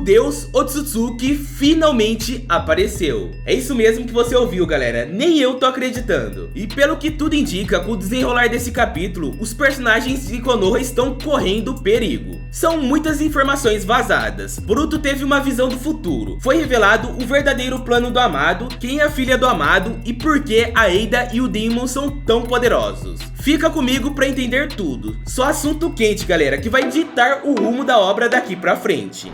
deus Otsutsuki finalmente apareceu. É isso mesmo que você ouviu, galera, nem eu tô acreditando. E pelo que tudo indica, com o desenrolar desse capítulo, os personagens de Konoha estão correndo perigo. São muitas informações vazadas. Boruto teve uma visão do futuro. Foi revelado o verdadeiro plano do Amado, quem é a filha do Amado e por que a Eida e o Demon são tão poderosos. Fica comigo pra entender tudo. Só assunto quente, galera, que vai ditar o rumo da obra daqui pra frente.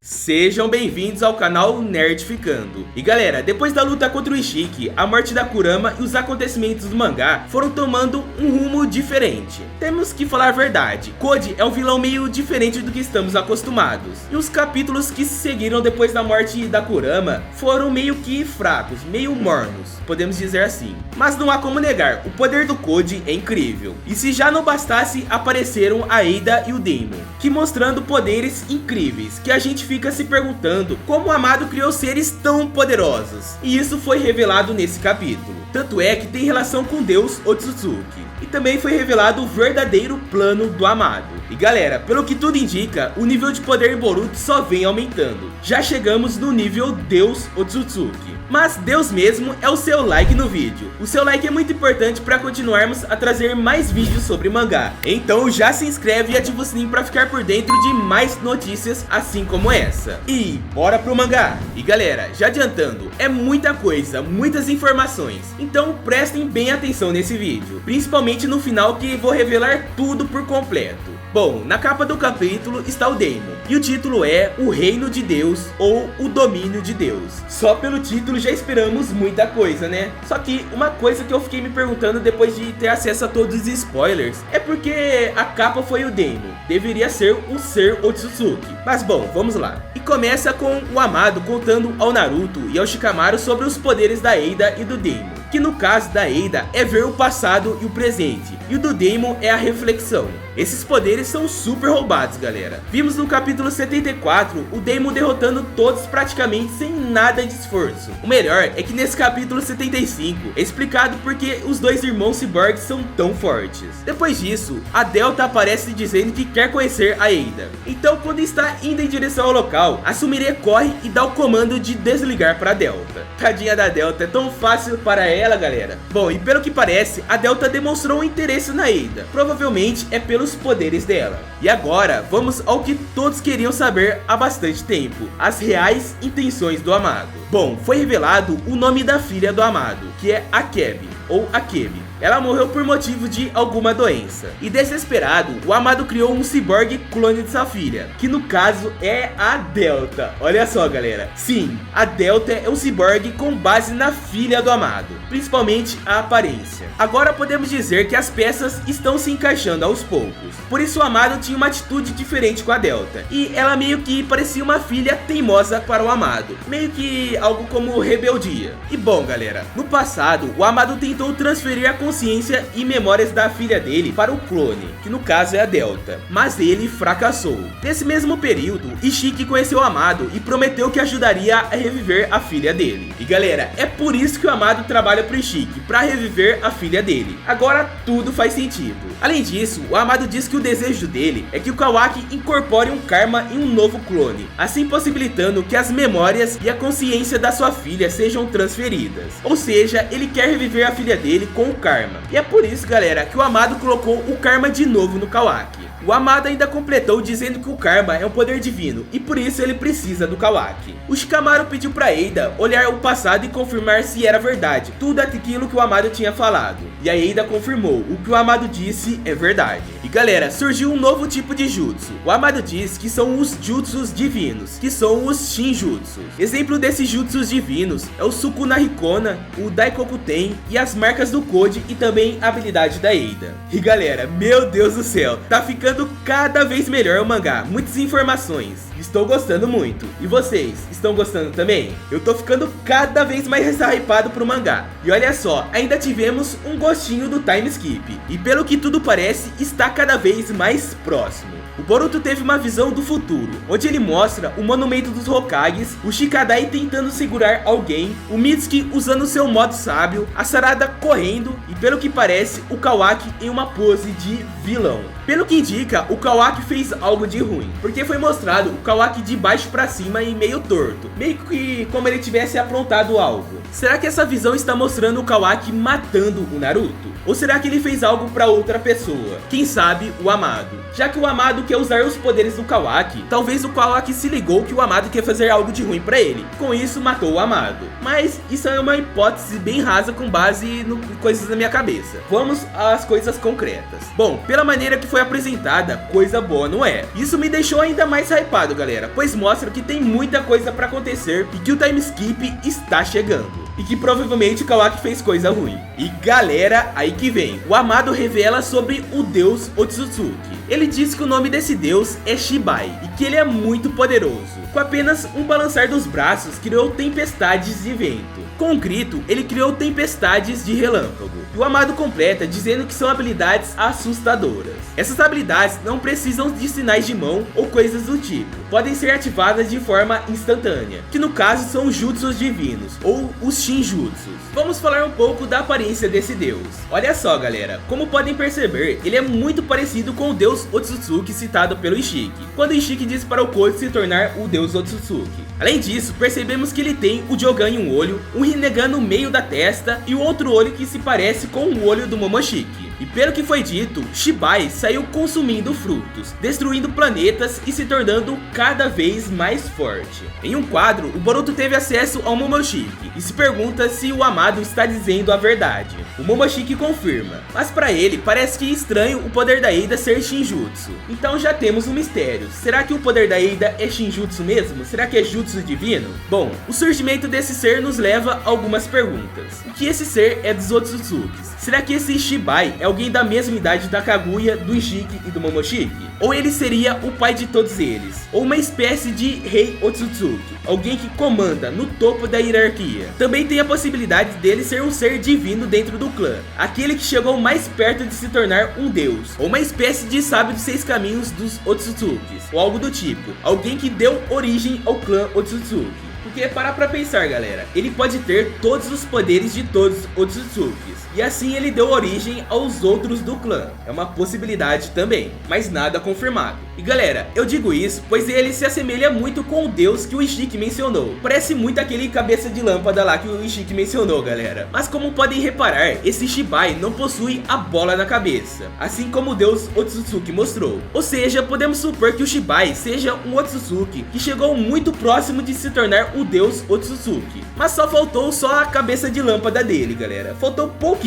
Sejam bem-vindos ao canal Nerdificando. E galera, depois da luta contra o Ishiki, a morte da Kurama e os acontecimentos do mangá foram tomando um rumo diferente. Temos que falar a verdade, Koji é um vilão meio diferente do que estamos acostumados. E os capítulos que se seguiram depois da morte da Kurama foram meio que fracos, meio mornos, podemos dizer assim. Mas não há como negar, o poder do Koji é incrível. E se já não bastasse, apareceram a Eida e o Demon, que mostrando poderes incríveis, que a gente fica se perguntando como o Amado criou seres tão poderosos. E isso foi revelado nesse capítulo. Tanto é que tem relação com Deus Otsutsuki. E também foi revelado o verdadeiro plano do Amado. E galera, pelo que tudo indica, o nível de poder em Boruto só vem aumentando. Já chegamos no nível Deus Otsutsuki. Mas Deus mesmo é o seu like no vídeo. O seu like é muito importante para continuarmos a trazer mais vídeos sobre mangá. Então já se inscreve e ativa o sininho para ficar por dentro de mais notícias assim como essa. E bora pro mangá! E galera, já adiantando, é muita coisa, muitas informações. Então prestem bem atenção nesse vídeo. Principalmente no final que vou revelar tudo por completo. Bom, na capa do capítulo está o Demon, e o título é O Reino de Deus ou O Domínio de Deus. Só pelo título já esperamos muita coisa, né? Só que uma coisa que eu fiquei me perguntando depois de ter acesso a todos os spoilers é porque a capa foi o Demon, deveria ser o ser Otsutsuki. Mas bom, vamos lá. E começa com o Amado contando ao Naruto e ao Shikamaru sobre os poderes da Eida e do Demon. Que no caso da Eida é ver o passado e o presente, e o do Demon é a reflexão. Esses poderes são super roubados, galera. Vimos no capítulo 74 o Demon derrotando todos praticamente sem nada de esforço. O melhor é que nesse capítulo 75 é explicado porque os dois irmãos Cyborg são tão fortes. Depois disso, a Delta aparece dizendo que quer conhecer a Eida. Então quando está indo em direção ao local, a Sumire corre e dá o comando de desligar para a Delta. Tadinha da Delta, é tão fácil para ela, galera. Bom, e pelo que parece, a Delta demonstrou um interesse na Eida. Provavelmente é pelos poderes dela. E agora, vamos ao que todos queriam saber há bastante tempo. As reais intenções do Amado. Bom, foi revelado o nome da filha do Amado, que é Akebi, ou Akemi. Ela morreu por motivo de alguma doença. E desesperado, o Amado criou um ciborgue clone de sua filha, que no caso é a Delta. Olha só, galera. Sim, a Delta é um ciborgue com base na filha do Amado, principalmente a aparência. Agora podemos dizer que as peças estão se encaixando aos poucos. Por isso o Amado tinha uma atitude diferente com a Delta. E ela meio que parecia uma filha teimosa para o Amado. Meio que algo como rebeldia. E bom, galera, no passado, o Amado tentou transferir a consciência e memórias da filha dele para o clone, que no caso é a Delta, mas ele fracassou. Nesse mesmo período, Ishiki conheceu o Amado e prometeu que ajudaria a reviver a filha dele. E galera, é por isso que o Amado trabalha pro Ishiki, para reviver a filha dele. Agora tudo faz sentido. Além disso, o Amado diz que o desejo dele é que o Kawaki incorpore um karma em um novo clone, assim possibilitando que as memórias e a consciência da sua filha sejam transferidas. Ou seja, ele quer reviver a filha dele com o karma. E é por isso, galera, que o Amado colocou o karma de novo no Kawaki. O Amado ainda completou dizendo que o karma é um poder divino e por isso ele precisa do Kawaki. O Shikamaru pediu para Eida olhar o passado e confirmar se era verdade tudo aquilo que o Amado tinha falado. E a Eida confirmou, o que o Amado disse é verdade. E galera, surgiu um novo tipo de jutsu. O Amado diz que são os jutsus divinos, que são os Shinjutsus. Exemplo desses jutsus divinos é o Sukuna Hikona, o Daikokuten e as marcas do Koji e também a habilidade da Eida. E galera, meu Deus do céu, tá ficando cada vez melhor o mangá, muitas informações. Estou gostando muito. E vocês, estão gostando também? Eu tô ficando cada vez mais hypado pro mangá. E olha só, ainda tivemos um gostinho do time skip. E pelo que tudo parece, está cada vez mais próximo. o Boruto teve uma visão do futuro, onde ele mostra o monumento dos Hokages, o Shikadai tentando segurar alguém, o Mitsuki usando seu modo sábio, a Sarada correndo e, pelo que parece, o Kawaki em uma pose de vilão. Pelo que indica, o Kawaki fez algo de ruim, porque foi mostrado o Kawaki de baixo pra cima e meio torto, meio que como ele tivesse aprontado algo. Será que essa visão está mostrando o Kawaki matando o Naruto? Ou será que ele fez algo pra outra pessoa? Quem sabe o Amado. Já que o Amado quer usar os poderes do Kawaki, talvez o Kawaki se ligou que o Amado quer fazer algo de ruim pra ele. Com isso, matou o Amado. Mas isso é uma hipótese bem rasa com base em coisas da minha cabeça. Vamos às coisas concretas. Bom, pela maneira que foi apresentada, coisa boa não é. Isso me deixou ainda mais hypado, galera, pois mostra que tem muita coisa pra acontecer e que o time skip está chegando. E que provavelmente o Kawaki fez coisa ruim. E galera, aí que vem. O Amado revela sobre o deus Otsutsuki. Ele diz que o nome desse deus é Shibai e que ele é muito poderoso. Com apenas um balançar dos braços, criou tempestades de vento. Com um grito, ele criou tempestades de relâmpago. E o Amado completa dizendo que são habilidades assustadoras. Essas habilidades não precisam de sinais de mão ou coisas do tipo. Podem ser ativadas de forma instantânea, que no caso são os jutsus divinos, ou os shinjutsus. Vamos falar um pouco da aparência desse deus. Olha só, galera, como podem perceber, ele é muito parecido com o deus Otsutsuki citado pelo Ishiki, quando o Ishiki disse para o Koji se tornar o deus Otsutsuki. Além disso, percebemos que ele tem o Jogan em um olho, um Rinnegan no meio da testa e o outro olho que se parece com o olho do Momoshiki. E pelo que foi dito, Shibai saiu consumindo frutos, destruindo planetas e se tornando cada vez mais forte. Em um quadro, o Boruto teve acesso ao Momoshiki e se pergunta se o Amado está dizendo a verdade. O Momoshiki confirma, mas para ele parece que é estranho o poder da Eida ser Shinjutsu. Então já temos um mistério, será que o poder da Eida é Shinjutsu mesmo? Será que é Jutsu divino? Bom, o surgimento desse ser nos leva a algumas perguntas. O que esse ser é dos Otsutsukis? Será que esse Shibai é alguém da mesma idade da Kaguya, do Ishiki e do Momoshiki? Ou ele seria o pai de todos eles? Ou uma espécie de rei Otsutsuki, alguém que comanda no topo da hierarquia? Também tem a possibilidade dele ser um ser divino dentro do clã, aquele que chegou mais perto de se tornar um deus, ou uma espécie de sábio dos 6 caminhos dos Otsutsukis, ou algo do tipo, alguém que deu origem ao clã Otsutsuki. Porque para pra pensar, galera, ele pode ter todos os poderes de todos os Otsutsuki, e assim ele deu origem aos outros do clã. É uma possibilidade também, mas nada confirmado. E galera, eu digo isso pois ele se assemelha muito com o deus que o Ishiki mencionou. Parece muito aquele cabeça de lâmpada lá que o Ishiki mencionou, galera. Mas como podem reparar, esse Shibai não possui a bola na cabeça, assim como o deus Otsutsuki mostrou. Ou seja, podemos supor que o Shibai seja um Otsutsuki que chegou muito próximo de se tornar o deus Otsutsuki. Mas só faltou a cabeça de lâmpada dele, galera. Faltou pouquinho.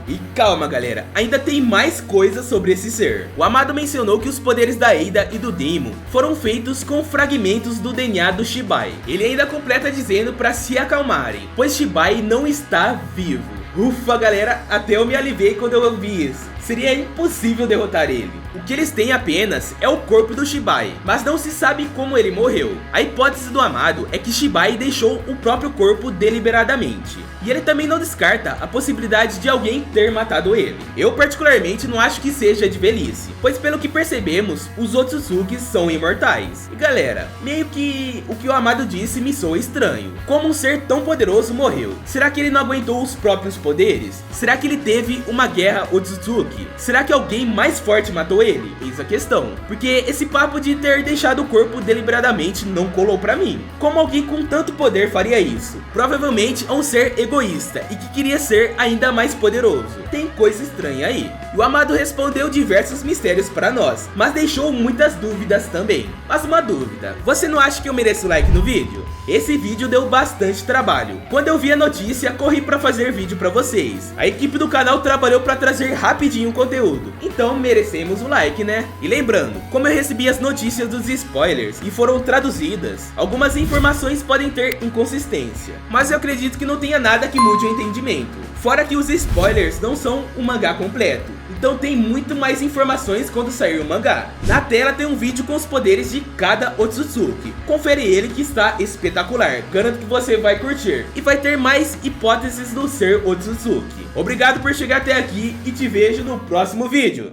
E calma, galera, ainda tem mais coisas sobre esse ser. O Amado mencionou que os poderes da Eida e do Daemon foram feitos com fragmentos do DNA do Shibai. Ele ainda completa dizendo para se acalmarem, pois Shibai não está vivo. Ufa, galera, até eu me aliviei quando eu ouvi isso. Seria impossível derrotar ele. O que eles têm apenas é o corpo do Shibai, mas não se sabe como ele morreu. A hipótese do Amado é que Shibai deixou o próprio corpo deliberadamente. E ele também não descarta a possibilidade de alguém ter matado ele. Eu particularmente não acho que seja de velhice, pois pelo que percebemos, os Otsutsukis são imortais. E galera, meio que o que o Amado disse me soa estranho. Como um ser tão poderoso morreu? Será que ele não aguentou os próprios poderes? Será que ele teve uma guerra Otsutsuki? Será que alguém mais forte matou ele? Eis a questão. Porque esse papo de ter deixado o corpo deliberadamente não colou pra mim. Como alguém com tanto poder faria isso? Provavelmente é um ser egoísta e que queria ser ainda mais poderoso. Tem coisa estranha aí. E o Amado respondeu diversos mistérios para nós, mas deixou muitas dúvidas também. Mas uma dúvida, você não acha que eu mereço like no vídeo? Esse vídeo deu bastante trabalho. Quando eu vi a notícia, corri para fazer vídeo para vocês. A equipe do canal trabalhou para trazer rapidinho o conteúdo, então merecemos um like, né? E lembrando, como eu recebi as notícias dos spoilers e foram traduzidas, algumas informações podem ter inconsistência, mas eu acredito que não tenha nada que mude o entendimento. Fora que os spoilers não são o mangá completo, então tem muito mais informações quando sair o mangá. Na tela tem um vídeo com os poderes de cada Otsutsuki. Confere ele que está espetacular, garanto que você vai curtir. E vai ter mais hipóteses do ser Otsutsuki. Obrigado por chegar até aqui e te vejo no próximo vídeo.